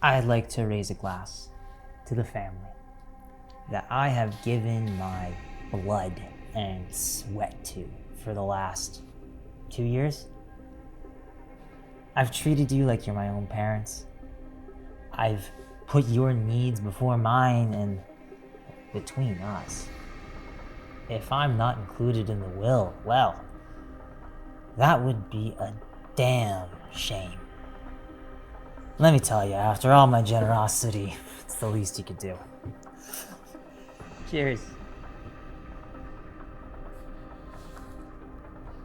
I'd like to raise a glass to the family that I have given my blood and sweat to for the last 2 years. I've treated you like you're my own parents. I've put your needs before mine, and between us, if I'm not included in the will, well, that would be a damn shame. Let me tell you, after all my generosity, it's the least you could do. Cheers.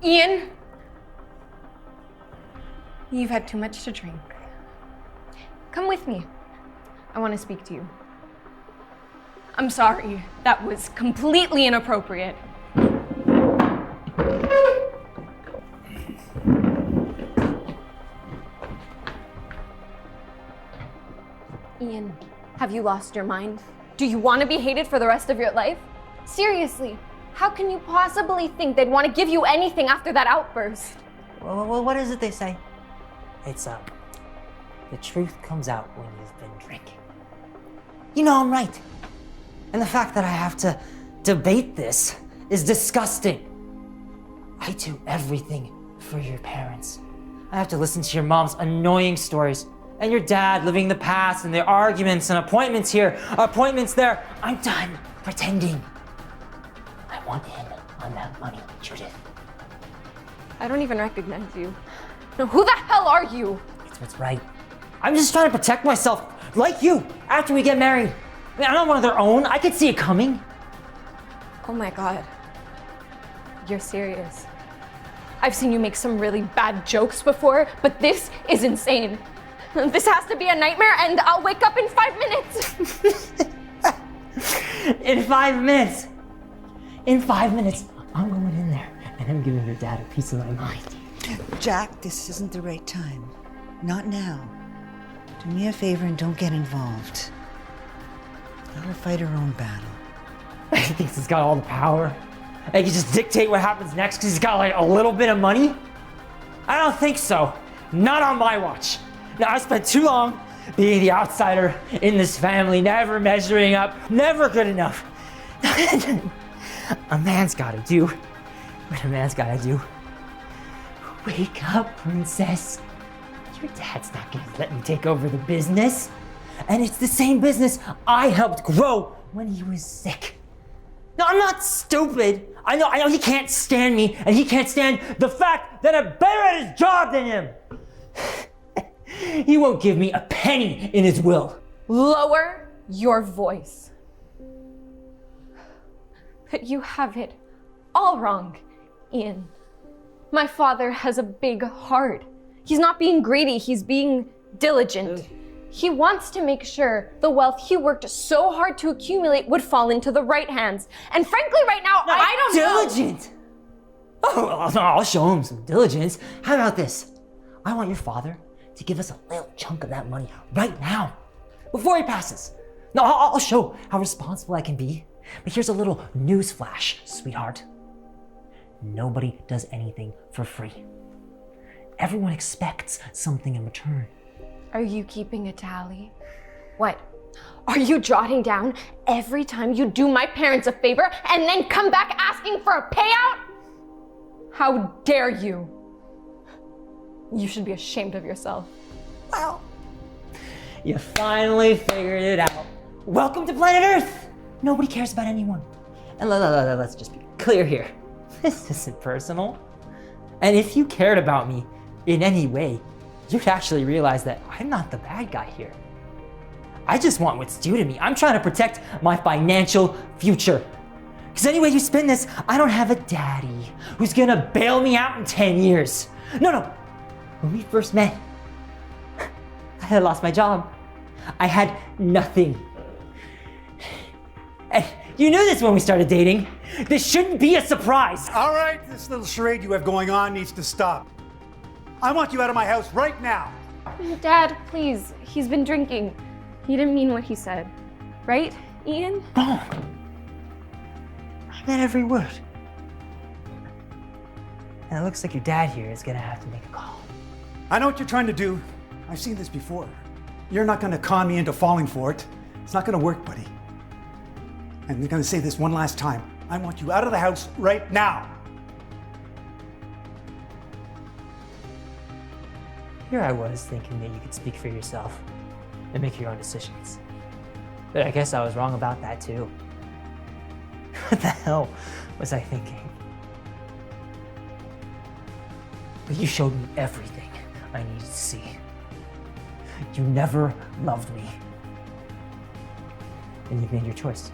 Ian, you've had too much to drink. Come with me. I want to speak to you. I'm sorry, that was completely inappropriate. Ian, have you lost your mind? Do you want to be hated for the rest of your life? Seriously, how can you possibly think they'd want to give you anything after that outburst? Well, what is it they say? It's the truth comes out when you've been drinking. You know I'm right. And the fact that I have to debate this is disgusting. I do everything for your parents. I have to listen to your mom's annoying stories and your dad living the past and their arguments and appointments here, appointments there. I'm done pretending. I want in on that money, Judith. I don't even recognize you. No, who the hell are you? It's what's right. I'm just trying to protect myself, like you, after we get married. I mean, I'm not one of their own. I could see it coming. Oh my God. You're serious. I've seen you make some really bad jokes before, but this is insane. This has to be a nightmare, and I'll wake up in 5 minutes. In 5 minutes. In 5 minutes, I'm going in there and I'm giving your dad a piece of my mind. Jack, this isn't the right time. Not now. Do me a favor and don't get involved. Let her fight her own battle. He thinks he's got all the power. He can just dictate what happens next because he's got like a little bit of money? I don't think so. Not on my watch. Now, I spent too long being the outsider in this family, never measuring up, never good enough. A man's gotta do what a man's gotta do. Wake up, princess. Your dad's not gonna let me take over the business. And it's the same business I helped grow when he was sick. No, I'm not stupid. I know he can't stand me, and he can't stand the fact that I'm better at his job than him. He won't give me a penny in his will. Lower your voice. But you have it all wrong, Ian. My father has a big heart. He's not being greedy, he's being diligent. He wants to make sure the wealth he worked so hard to accumulate would fall into the right hands. And frankly, right now, I don't know. Diligent? Oh, I'll show him some diligence. How about this? I want your father to give us a little chunk of that money right now, before he passes. No, I'll show how responsible I can be. But here's a little news flash, sweetheart. Nobody does anything for free. Everyone expects something in return. Are you keeping a tally? What? Are you jotting down every time you do my parents a favor and then come back asking for a payout? How dare you? You should be ashamed of yourself. Well, you finally figured it out. Welcome to planet Earth. Nobody cares about anyone. And let's just be clear here. This isn't personal. And if you cared about me in any way, you'd actually realize that I'm not the bad guy here. I just want what's due to me. I'm trying to protect my financial future. Because any way you spin this, I don't have a daddy who's gonna bail me out in 10 years. No. When we first met, I had lost my job. I had nothing. And you knew this when we started dating. This shouldn't be a surprise. All right, this little charade you have going on needs to stop. I want you out of my house right now. Dad, please. He's been drinking. He didn't mean what he said. Right, Ian? No. I meant every word. And it looks like your dad here is gonna have to make a call. I know what you're trying to do. I've seen this before. You're not going to con me into falling for it. It's not going to work, buddy. And I'm going to say this one last time. I want you out of the house right now. Here I was thinking that you could speak for yourself and make your own decisions. But I guess I was wrong about that too. What the hell was I thinking? But you showed me everything I needed to see. You never loved me. And you've made your choice.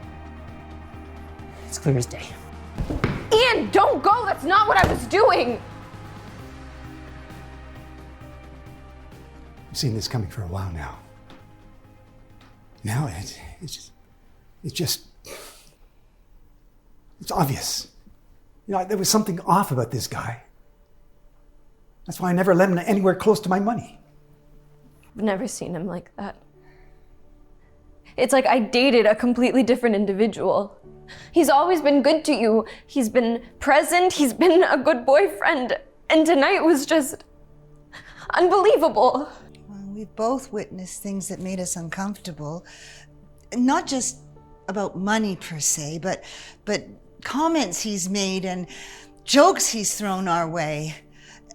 It's clear as day. Ian, don't go! That's not what I was doing! I've seen this coming for a while now. Now it's obvious. You know, there was something off about this guy. That's why I never let him anywhere close to my money. I've never seen him like that. It's like I dated a completely different individual. He's always been good to you. He's been present. He's been a good boyfriend. And tonight was just unbelievable. Well, we've both witnessed things that made us uncomfortable. Not just about money per se, but comments he's made and jokes he's thrown our way.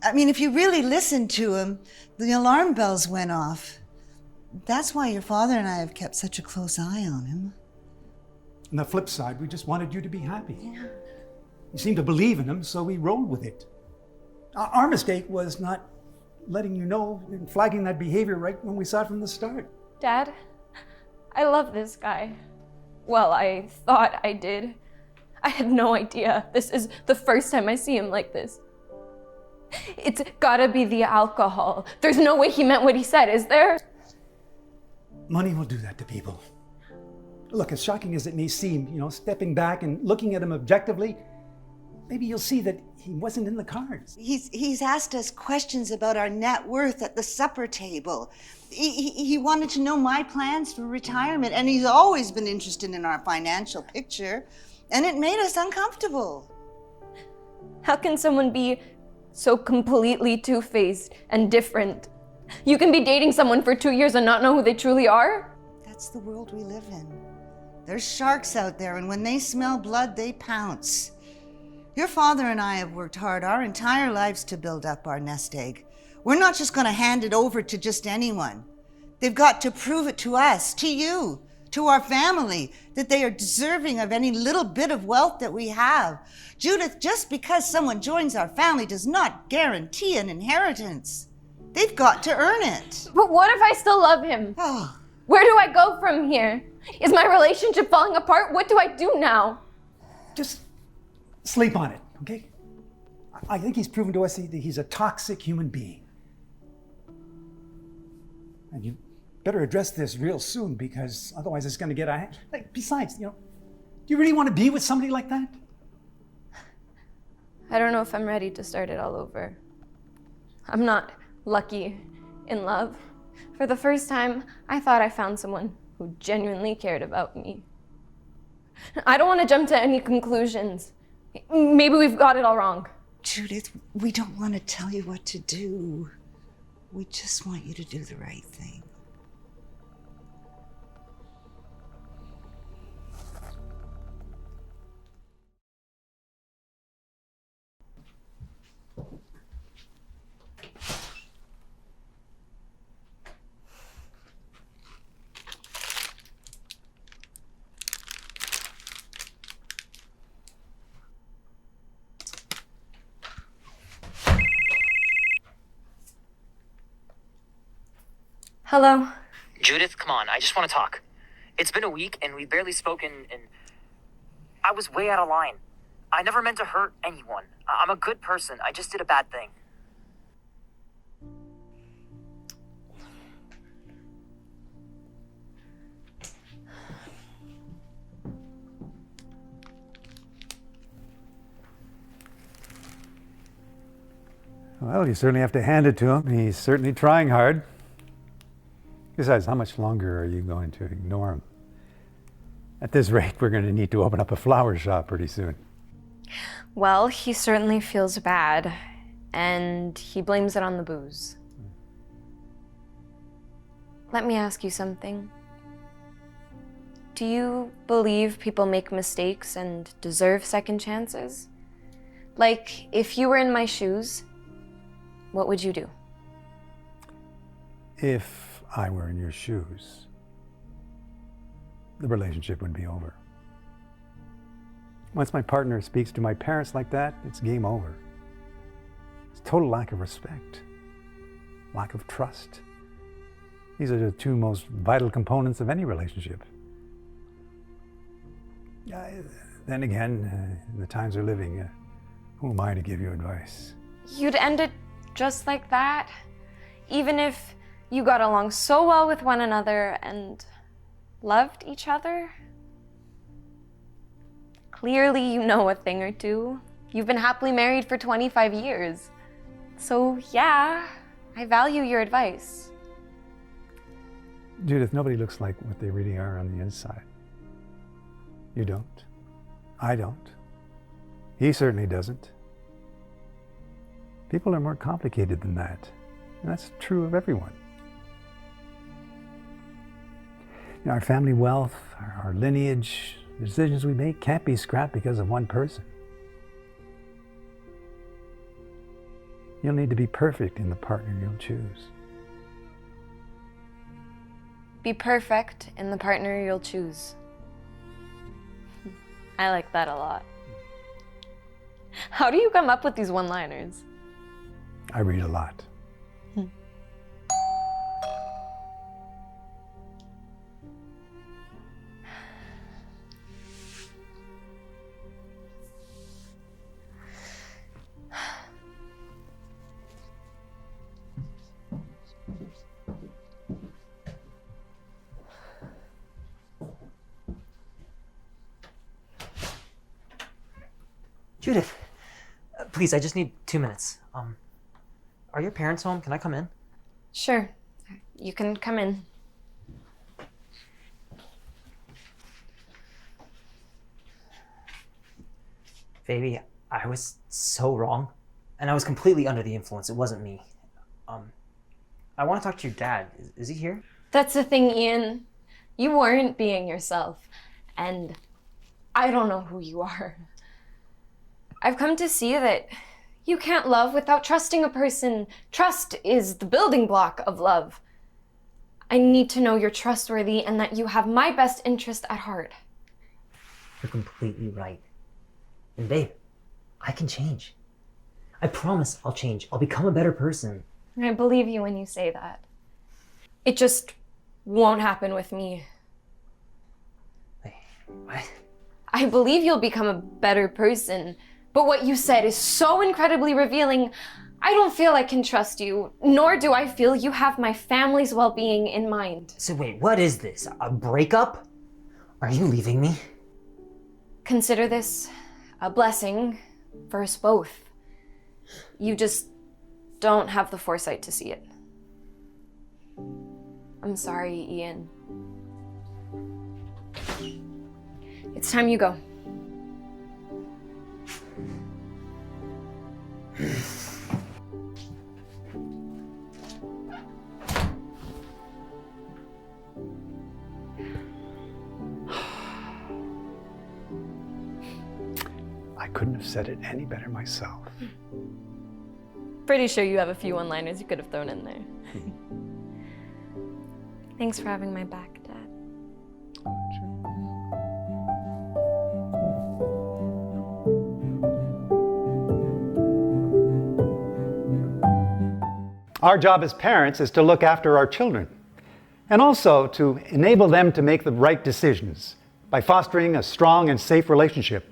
I mean, if you really listened to him, the alarm bells went off. That's why your father and I have kept such a close eye on him. On the flip side, we just wanted you to be happy. You seemed to believe in him, so we rolled with it. Our mistake was not letting you know and flagging that behavior right when we saw it from the start. Dad, I love this guy. Well, I thought I did. I had no idea. This is the first time I see him like this. It's gotta be the alcohol. There's no way he meant what he said, is there? Money will do that to people. Look, as shocking as it may seem, you know, stepping back and looking at him objectively, maybe you'll see that he wasn't in the cards. He's asked us questions about our net worth at the supper table. He wanted to know my plans for retirement, and he's always been interested in our financial picture, and it made us uncomfortable. How can someone be so completely two-faced and different? You can be dating someone for 2 years and not know who they truly are? That's the world we live in. There's sharks out there, and when they smell blood, they pounce. Your father and I have worked hard our entire lives to build up our nest egg. We're not just going to hand it over to just anyone. They've got to prove it to us, to you, to our family, that they are deserving of any little bit of wealth that we have. Judith, just because someone joins our family does not guarantee an inheritance. They've got to earn it. But what if I still love him? Oh, Where do I go from here? Is my relationship falling apart? What do I do now? Just sleep on it, okay? I think he's proven to us that he's a toxic human being. And you better address this real soon, because otherwise it's going to get out. Like, besides, you know, do you really want to be with somebody like that? I don't know if I'm ready to start it all over. I'm not lucky in love. For the first time, I thought I found someone who genuinely cared about me. I don't want to jump to any conclusions. Maybe we've got it all wrong. Judith, we don't want to tell you what to do. We just want you to do the right thing. Hello? Judith, come on, I just want to talk. It's been a week and we've barely spoken, and I was way out of line. I never meant to hurt anyone. I'm a good person. I just did a bad thing. Well, you certainly have to hand it to him. He's certainly trying hard. Besides, how much longer are you going to ignore him? At this rate, we're going to need to open up a flower shop pretty soon. Well, he certainly feels bad, and he blames it on the booze. let me ask you something. Do you believe people make mistakes and deserve second chances? Like, if you were in my shoes, what would you do? If I were in your shoes, the relationship would be over. Once my partner speaks to my parents like that, it's game over. It's total lack of respect, lack of trust. These are the two most vital components of any relationship. Then again, in the times we're living, who am I to give you advice? You'd end it just like that? Even if you got along so well with one another and loved each other? Clearly you know a thing or two. You've been happily married for 25 years. So yeah, I value your advice. Judith, nobody looks like what they really are on the inside. You don't. I don't. He certainly doesn't. People are more complicated than that. And that's true of everyone. You know, our family wealth, our lineage, the decisions we make can't be scrapped because of one person. You'll need to be perfect in the partner you'll choose. Be perfect in the partner you'll choose. I like that a lot. How do you come up with these one-liners? I read a lot. Judith, please, I just need 2 minutes. Are your parents home? Can I come in? Sure, you can come in. Baby, I was so wrong. And I was completely under the influence. It wasn't me. I want to talk to your dad. Is he here? That's the thing, Ian. You weren't being yourself. And I don't know who you are. I've come to see that you can't love without trusting a person. Trust is the building block of love. I need to know you're trustworthy and that you have my best interest at heart. You're completely right. And babe, I can change. I promise I'll change. I'll become a better person. I believe you when you say that. It just won't happen with me. Wait, what? I believe you'll become a better person, but what you said is so incredibly revealing. I don't feel I can trust you, nor do I feel you have my family's well-being in mind. So wait, what is this? A breakup? Are you leaving me? Consider this a blessing for us both. You just don't have the foresight to see it. I'm sorry, Ian. It's time you go. I couldn't have said it any better myself. Pretty sure you have a few one-liners you could have thrown in there. Thanks for having my back, Dad. Our job as parents is to look after our children and also to enable them to make the right decisions by fostering a strong and safe relationship.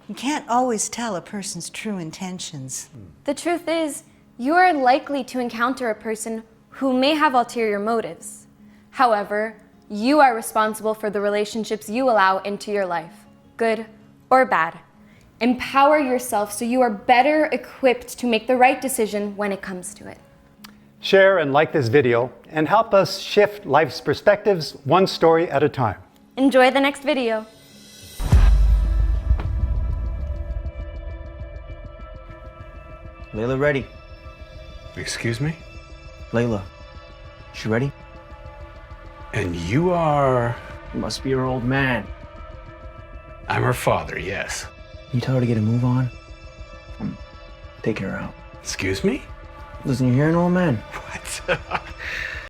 You can't always tell a person's true intentions. The truth is, you are likely to encounter a person who may have ulterior motives. However, you are responsible for the relationships you allow into your life, good or bad. Empower yourself so you are better equipped to make the right decision when it comes to it. Share and like this video and help us shift life's perspectives one story at a time. Enjoy the next video. Layla ready. Excuse me? Layla, she ready? And you are? You must be her old man. I'm her father, yes. Can you tell her to get a move on? I'm taking her out. Excuse me? Listen, you're hearing, old man? What?